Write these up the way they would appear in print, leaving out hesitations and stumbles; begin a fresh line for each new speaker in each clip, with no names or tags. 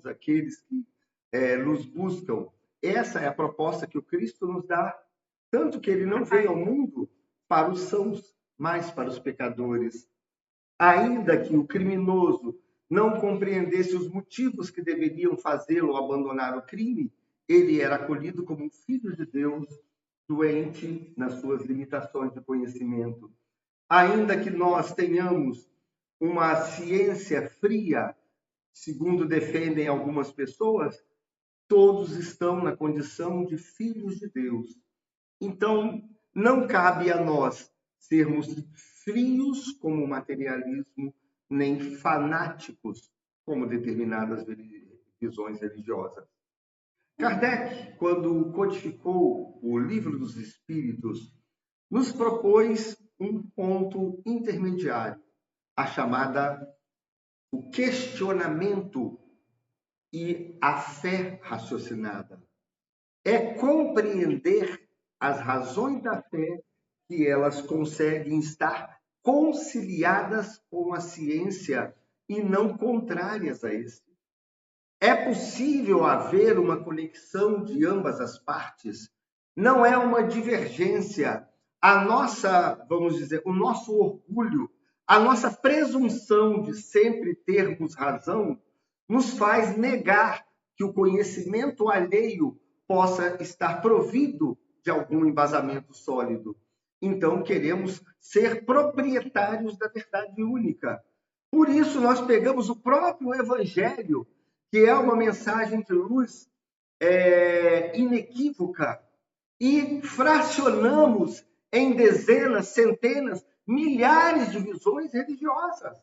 todos aqueles que nos buscam. Essa é a proposta que o Cristo nos dá, tanto que ele não veio ao mundo para os sãos, mas para os pecadores. Ainda que o criminoso não compreendesse os motivos que deveriam fazê-lo abandonar o crime, ele era acolhido como um filho de Deus, doente nas suas limitações de conhecimento. Ainda que nós tenhamos uma ciência fria, segundo defendem algumas pessoas, todos estão na condição de filhos de Deus. Então, não cabe a nós sermos frios como o materialismo, nem fanáticos como determinadas visões religiosas. Kardec, quando codificou o Livro dos Espíritos, nos propôs um ponto intermediário, a chamada o questionamento e a fé raciocinada. É compreender as razões da fé que elas conseguem estar conciliadas com a ciência e não contrárias a isso. É possível haver uma conexão de ambas as partes, não é uma divergência. A nossa, vamos dizer, o nosso orgulho, a nossa presunção de sempre termos razão, nos faz negar que o conhecimento alheio possa estar provido de algum embasamento sólido. Então, queremos ser proprietários da verdade única. Por isso, nós pegamos o próprio Evangelho, que é uma mensagem de luz inequívoca, e fracionamos em dezenas, centenas, milhares de visões religiosas.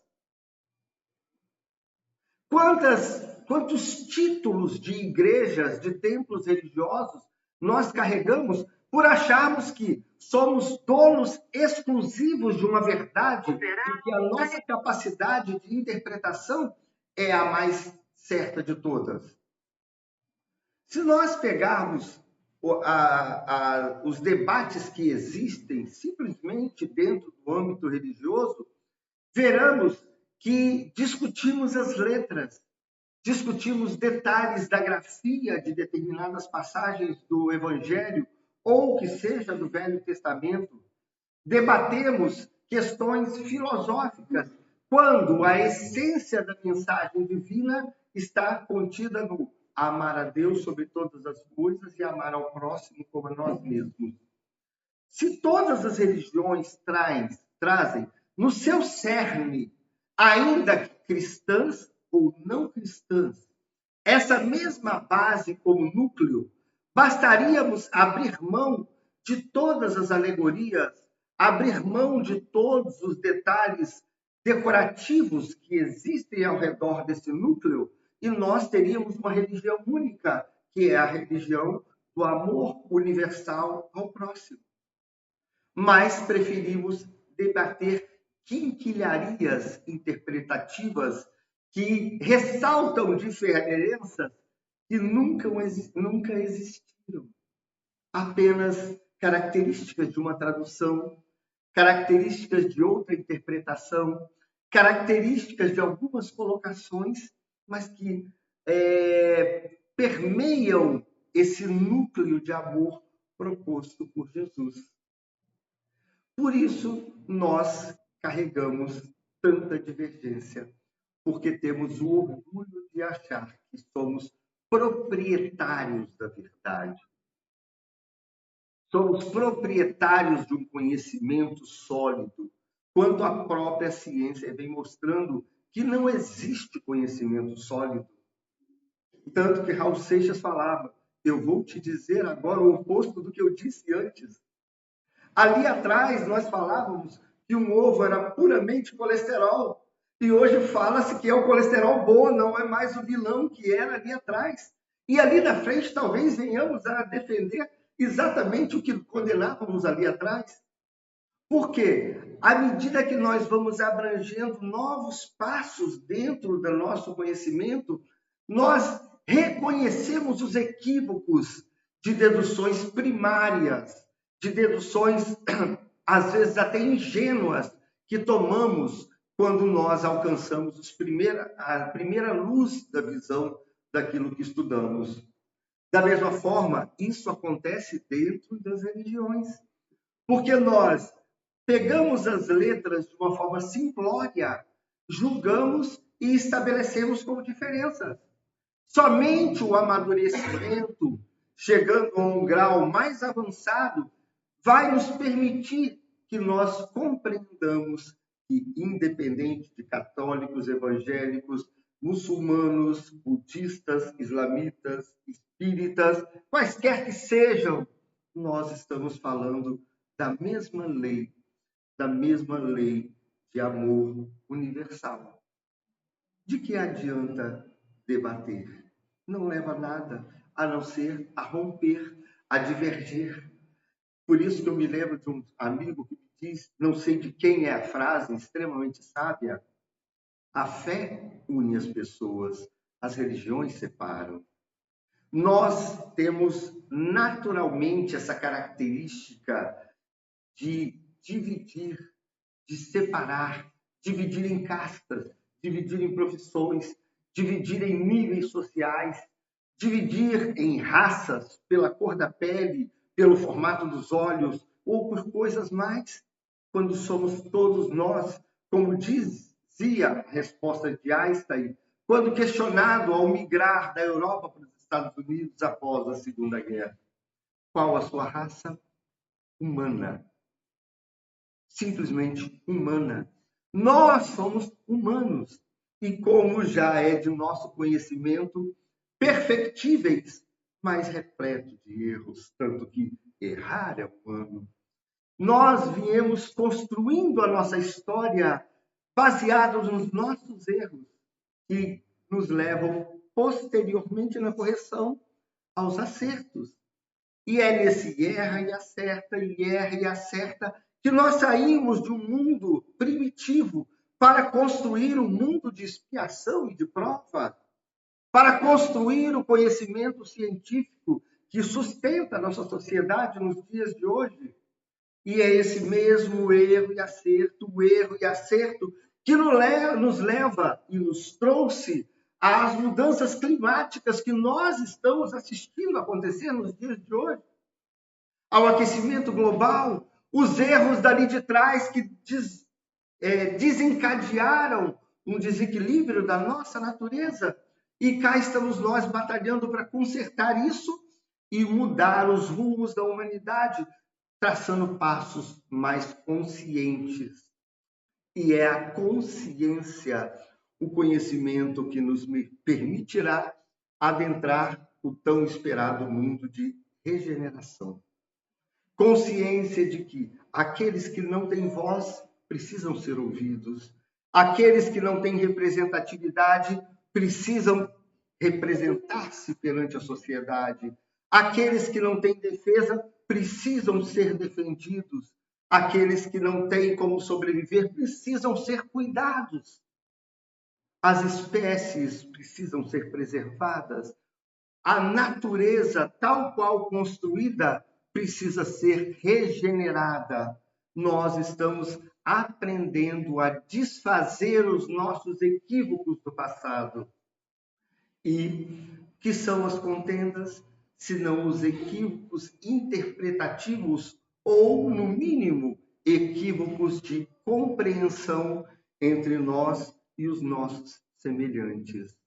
Quantos títulos de igrejas, de templos religiosos nós carregamos por acharmos que somos donos exclusivos de uma verdade e que a nossa capacidade de interpretação é a mais certa de todas. Se nós pegarmos os debates que existem simplesmente dentro do âmbito religioso, veremos que discutimos as letras, discutimos detalhes da grafia de determinadas passagens do Evangelho, ou que seja do Velho Testamento. Debatemos questões filosóficas, quando a essência da mensagem divina está contida no amar a Deus sobre todas as coisas e amar ao próximo como a nós mesmos. Se todas as religiões trazem no seu cerne, ainda cristãs ou não cristãs, essa mesma base como núcleo, bastaríamos abrir mão de todas as alegorias, abrir mão de todos os detalhes decorativos que existem ao redor desse núcleo, e nós teríamos uma religião única, que é a religião do amor universal ao próximo. Mas preferimos debater quinquilharias interpretativas que ressaltam diferenças que nunca existiram. Apenas características de uma tradução, características de outra interpretação, características de algumas colocações, mas que permeiam esse núcleo de amor proposto por Jesus. Por isso, nós carregamos tanta divergência, porque temos o orgulho de achar que somos proprietários da verdade. Somos proprietários de um conhecimento sólido, quando a própria ciência vem mostrando que não existe conhecimento sólido. Tanto que Raul Seixas falava, eu vou te dizer agora o oposto do que eu disse antes. Ali atrás, nós falávamos que um ovo era puramente colesterol. E hoje fala-se que é o colesterol bom, não é mais o vilão que era ali atrás. E ali na frente, talvez venhamos a defender exatamente o que condenávamos ali atrás. Por quê? À medida que nós vamos abrangendo novos passos dentro do nosso conhecimento, nós reconhecemos os equívocos de deduções primárias, de deduções, às vezes até ingênuas, que tomamos quando nós alcançamos a primeira luz da visão daquilo que estudamos. Da mesma forma, isso acontece dentro das religiões. Porque nós pegamos as letras de uma forma simplória, julgamos e estabelecemos como diferenças. Somente o amadurecimento, chegando a um grau mais avançado, vai nos permitir que nós compreendamos que, independente de católicos, evangélicos, muçulmanos, budistas, islamitas, espíritas, quaisquer que sejam, nós estamos falando da mesma lei de amor universal. De que adianta debater? Não leva a nada, a não ser a romper, a divergir. Por isso que eu me lembro de um amigo que me diz, não sei de quem é a frase, extremamente sábia: a fé une as pessoas, as religiões separam. Nós temos naturalmente essa característica de dividir, de separar, dividir em castas, dividir em profissões, dividir em níveis sociais, dividir em raças, pela cor da pele, pelo formato dos olhos ou por coisas mais, quando somos todos nós, como dizia a resposta de Einstein, quando questionado ao migrar da Europa para os Estados Unidos após a Segunda Guerra. Qual a sua raça? Humana. Simplesmente humana. Nós somos humanos e, como já é de nosso conhecimento, perfectíveis, mas repleto de erros, tanto que errar é humano. Nós viemos construindo a nossa história baseados nos nossos erros que nos levam posteriormente na correção aos acertos. E é nesse erra e acerta que nós saímos de um mundo primitivo para construir um mundo de expiação e de prova, para construir o conhecimento científico que sustenta a nossa sociedade nos dias de hoje. E é esse mesmo erro e acerto que nos leva e nos trouxe às mudanças climáticas que nós estamos assistindo acontecer nos dias de hoje, ao aquecimento global, os erros dali de trás que desencadearam um desequilíbrio da nossa natureza. E cá estamos nós batalhando para consertar isso e mudar os rumos da humanidade, traçando passos mais conscientes. E é a consciência, o conhecimento que nos permitirá adentrar o tão esperado mundo de regeneração. Consciência de que aqueles que não têm voz precisam ser ouvidos, aqueles que não têm representatividade precisam representar-se perante a sociedade, aqueles que não têm defesa precisam ser defendidos, aqueles que não têm como sobreviver precisam ser cuidados, as espécies precisam ser preservadas, a natureza, tal qual construída, precisa ser regenerada. Nós estamos aprendendo a desfazer os nossos equívocos do passado. E que são as contendas, senão os equívocos interpretativos ou, no mínimo, equívocos de compreensão entre nós e os nossos semelhantes.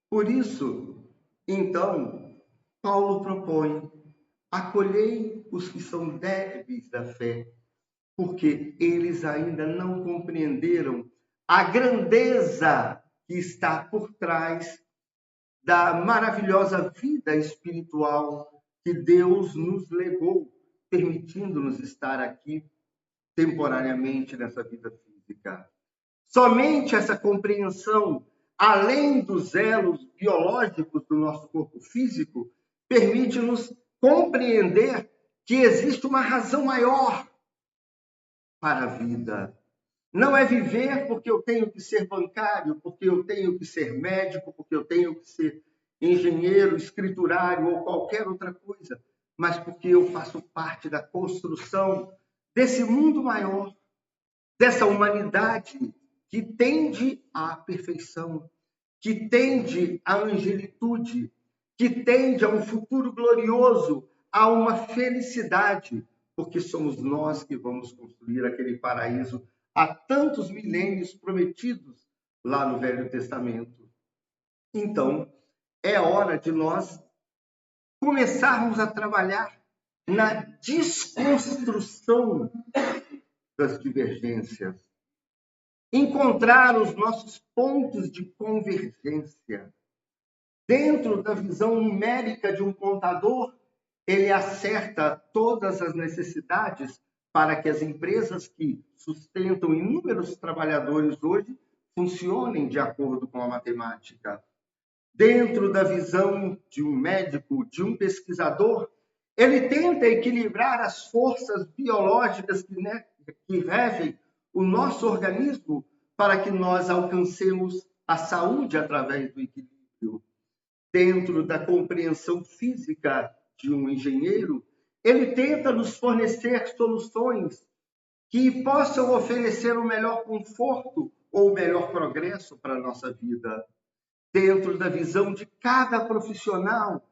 Por isso, então, Paulo propõe: acolhei os que são débeis da fé, porque eles ainda não compreenderam a grandeza que está por trás da maravilhosa vida espiritual que Deus nos legou, permitindo-nos estar aqui temporariamente nessa vida física. Somente essa compreensão, além dos elos biológicos do nosso corpo físico, permite-nos compreender que existe uma razão maior para a vida. Não é viver porque eu tenho que ser bancário, porque eu tenho que ser médico, porque eu tenho que ser engenheiro, escriturário ou qualquer outra coisa, mas porque eu faço parte da construção desse mundo maior, dessa humanidade que tende à perfeição, que tende à angelitude, que tende a um futuro glorioso, a uma felicidade, porque somos nós que vamos construir aquele paraíso há tantos milênios prometidos lá no Velho Testamento. Então, é hora de nós começarmos a trabalhar na desconstrução das divergências, encontrar os nossos pontos de convergência. Dentro da visão numérica de um contador, ele acerta todas as necessidades para que as empresas que sustentam inúmeros trabalhadores hoje funcionem de acordo com a matemática. Dentro da visão de um médico, de um pesquisador, ele tenta equilibrar as forças biológicas que regem o nosso organismo para que nós alcancemos a saúde através do equilíbrio. Dentro da compreensão física de um engenheiro, ele tenta nos fornecer soluções que possam oferecer o melhor conforto ou o melhor progresso para a nossa vida. Dentro da visão de cada profissional,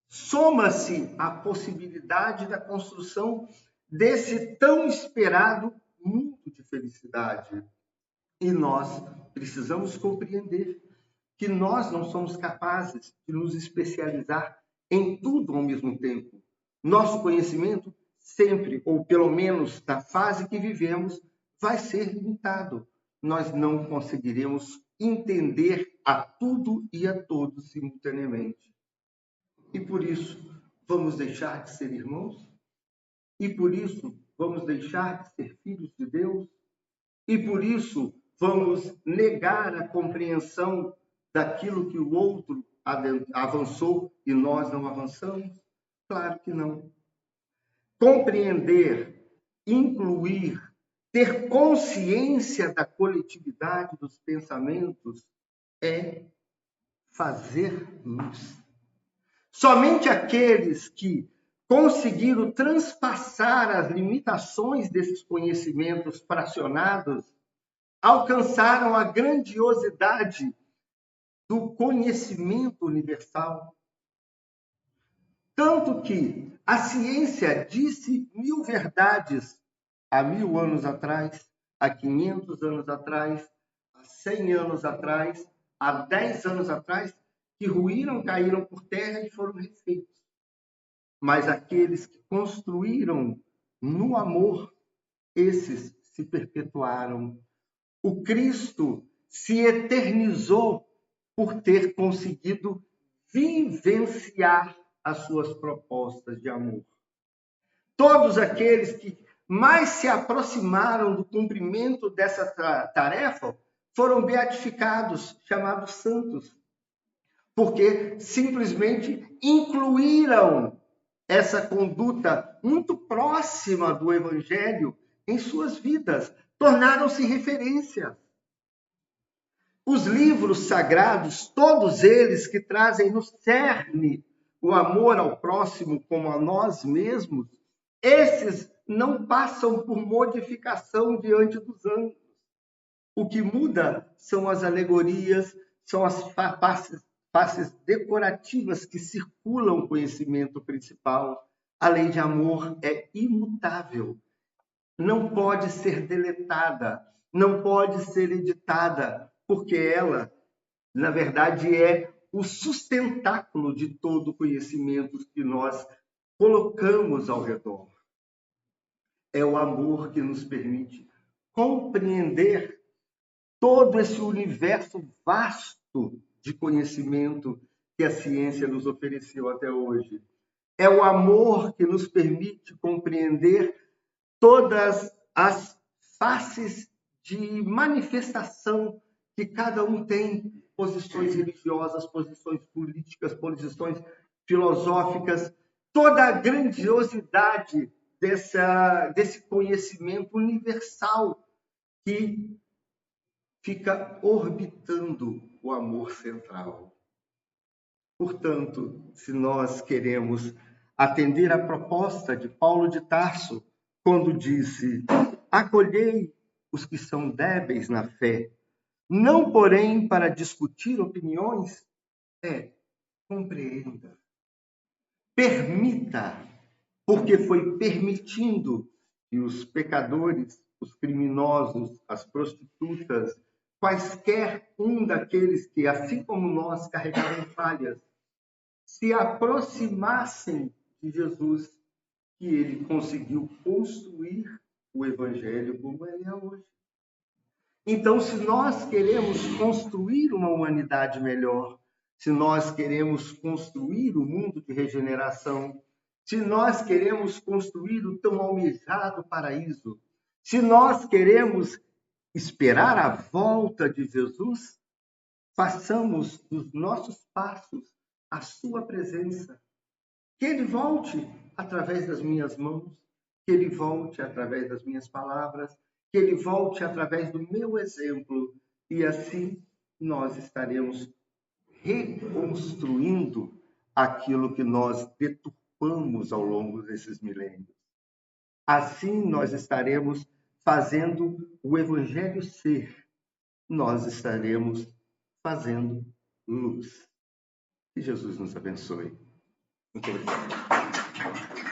soma-se a possibilidade da construção desse tão esperado mundo de felicidade. E nós precisamos compreender que nós não somos capazes de nos especializar em tudo ao mesmo tempo. Nosso conhecimento sempre, ou pelo menos na fase que vivemos, vai ser limitado. Nós não conseguiremos entender a tudo e a todos simultaneamente. E por isso, vamos deixar de ser irmãos? E por isso, vamos deixar de ser filhos de Deus? E por isso, vamos negar a compreensão daquilo que o outro avançou e nós não avançamos? Claro que não. Compreender, incluir, ter consciência da coletividade dos pensamentos é fazer luz. Somente aqueles que conseguiram transpassar as limitações desses conhecimentos fracionados alcançaram a grandiosidade do conhecimento universal. Tanto que a ciência disse 1000 verdades há 1000 anos atrás, há 500 anos atrás, há 100 anos atrás, há 10 anos atrás, que ruíram, caíram por terra e foram refeitos. Mas aqueles que construíram no amor, esses se perpetuaram. O Cristo se eternizou por ter conseguido vivenciar as suas propostas de amor. Todos aqueles que mais se aproximaram do cumprimento dessa tarefa foram beatificados, chamados santos, porque simplesmente incluíram essa conduta muito próxima do Evangelho em suas vidas, tornaram-se referência. Os livros sagrados, todos eles que trazem no cerne o amor ao próximo como a nós mesmos, esses não passam por modificação diante dos anos. O que muda são as alegorias, são as faces decorativas que circulam o conhecimento principal. A lei de amor é imutável, não pode ser deletada, não pode ser editada, porque ela, na verdade, é o sustentáculo de todo o conhecimento que nós colocamos ao redor. É o amor que nos permite compreender todo esse universo vasto de conhecimento que a ciência nos ofereceu até hoje. É o amor que nos permite compreender todas as faces de manifestação que cada um tem, posições religiosas, posições políticas, posições filosóficas, toda a grandiosidade desse conhecimento universal que fica orbitando o amor central. Portanto, se nós queremos atender à proposta de Paulo de Tarso, quando disse: acolhei os que são débeis na fé, Não, porém, para discutir opiniões, compreenda. Permita, porque foi permitindo que os pecadores, os criminosos, as prostitutas, quaisquer um daqueles que, assim como nós, carregavam falhas, se aproximassem de Jesus, que ele conseguiu construir o Evangelho como ele é hoje. Então, se nós queremos construir uma humanidade melhor, se nós queremos construir o mundo de regeneração, se nós queremos construir o tão almejado paraíso, se nós queremos esperar a volta de Jesus, façamos dos nossos passos a sua presença. Que ele volte através das minhas mãos, que ele volte através das minhas palavras, que ele volte através do meu exemplo, e assim nós estaremos reconstruindo aquilo que nós deturpamos ao longo desses milênios. Assim nós estaremos fazendo o Evangelho ser, nós estaremos fazendo luz. Que Jesus nos abençoe. Muito obrigado.